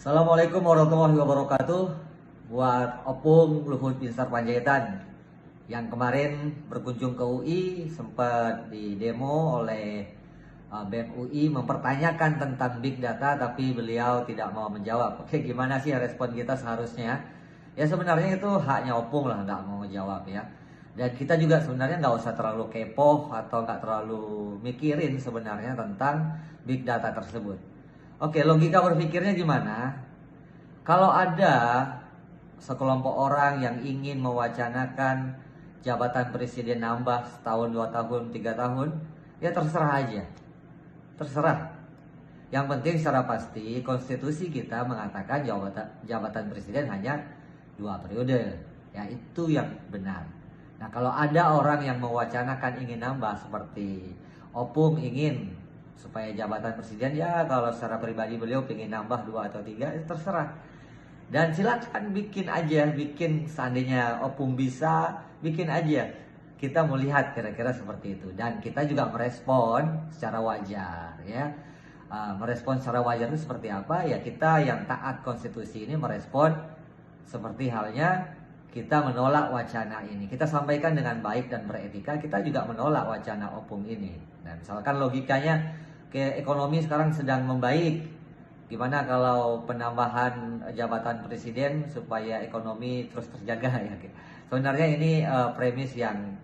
Assalamualaikum warahmatullahi wabarakatuh. Buat Opung Luhut Binsar Panjaitan yang kemarin berkunjung ke UI, sempat di demo oleh BEM UI mempertanyakan tentang big data, tapi beliau tidak mau menjawab. Oke, gimana sih respon kita seharusnya? Ya sebenarnya itu haknya Opung lah, nggak mau menjawab ya. Dan kita juga sebenarnya nggak usah terlalu kepo atau nggak terlalu mikirin sebenarnya tentang big data tersebut. Oke, logika berpikirnya gimana? Kalau ada sekelompok orang yang ingin mewacanakan jabatan presiden nambah setahun, 2 tahun, 3 tahun, ya terserah aja. Terserah. Yang penting secara pasti konstitusi kita mengatakan jabatan presiden hanya 2 periode. Ya itu yang benar. Nah kalau ada orang yang mewacanakan ingin nambah seperti Opung ingin supaya jabatan presiden, ya kalau secara pribadi beliau ingin nambah 2 atau 3, itu terserah. Dan silakan bikin aja, bikin seandainya Opung bisa, bikin aja. Kita melihat kira-kira seperti itu. Dan kita juga merespon secara wajar ya. Merespon secara wajar itu seperti apa? Ya kita yang taat konstitusi ini merespon seperti halnya kita menolak wacana ini. Kita sampaikan dengan baik dan beretika, kita juga menolak wacana Opung ini. Nah misalkan logikanya ke ekonomi sekarang sedang membaik. Gimana kalau penambahan jabatan presiden supaya ekonomi terus terjaga ya? Sebenarnya ini premis yang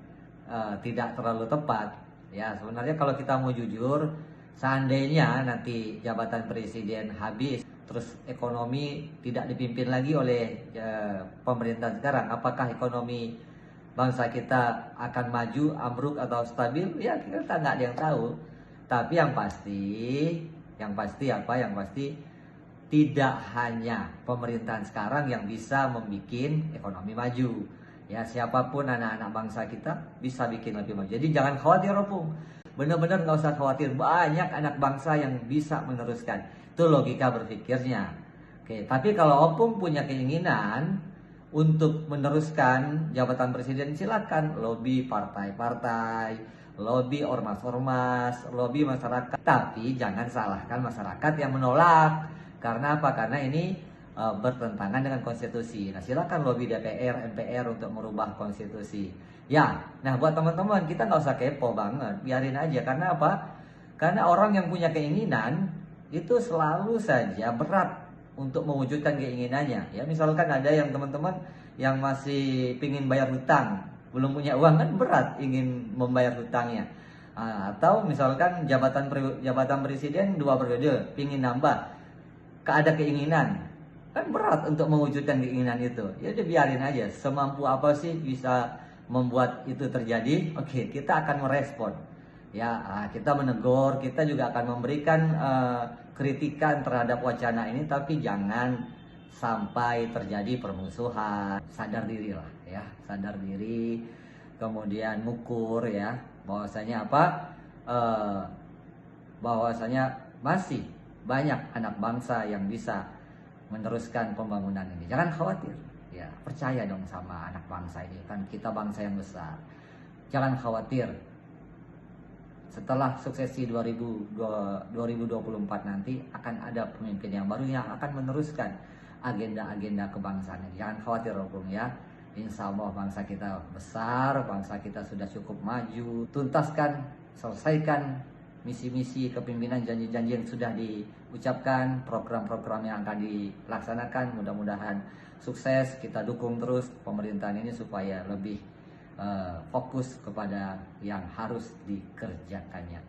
tidak terlalu tepat. Ya sebenarnya kalau kita mau jujur, seandainya nanti jabatan presiden habis, terus ekonomi tidak dipimpin lagi oleh pemerintahan sekarang, apakah ekonomi bangsa kita akan maju, ambruk atau stabil? Ya kita nggak ada yang tahu. Tapi yang pasti tidak hanya pemerintahan sekarang yang bisa membuat ekonomi maju. Ya siapapun anak-anak bangsa kita bisa bikin lebih maju. Jadi jangan khawatir Opung. Benar-benar nggak usah khawatir. Banyak anak bangsa yang bisa meneruskan. Itu logika berpikirnya. Oke, tapi kalau Opung punya keinginan untuk meneruskan jabatan presiden, silakan lobby partai-partai, lobby ormas-ormas, lobby masyarakat. Tapi jangan salahkan masyarakat yang menolak. Karena apa? Karena ini bertentangan dengan konstitusi. Nah silakan lobby DPR, MPR untuk merubah konstitusi. Ya, nah buat teman-teman kita nggak usah kepo banget, biarin aja. Karena apa? Karena orang yang punya keinginan itu selalu saja berat untuk mewujudkan keinginannya. Ya misalkan ada yang teman-teman yang masih pingin bayar hutang, belum punya uang, kan berat ingin membayar hutangnya. Atau misalkan jabatan presiden 2 periode, pingin nambah, ada keinginan, kan berat untuk mewujudkan keinginan itu. Ya udah biarin aja, semampu apa sih bisa membuat itu terjadi. Oke, kita akan merespon. Ya, kita menegur, kita juga akan memberikan kritikan terhadap wacana ini, tapi jangan sampai terjadi permusuhan. Sadar diri lah ya, sadar diri, kemudian ngukur ya, bahwasanya apa? Bahwasanya masih banyak anak bangsa yang bisa meneruskan pembangunan ini. Jangan khawatir, ya percaya dong sama anak bangsa ini, kan kita bangsa yang besar. Jangan khawatir, setelah suksesi 2024 nanti akan ada pemimpin yang baru yang akan meneruskan agenda-agenda kebangsaan. Jangan khawatir Opung ya. Insya Allah bangsa kita besar, bangsa kita sudah cukup maju. Tuntaskan, selesaikan misi-misi kepemimpinan, janji-janji yang sudah diucapkan, program-program yang akan dilaksanakan. Mudah-mudahan sukses. Kita dukung terus pemerintahan ini supaya lebih fokus kepada yang harus dikerjakannya.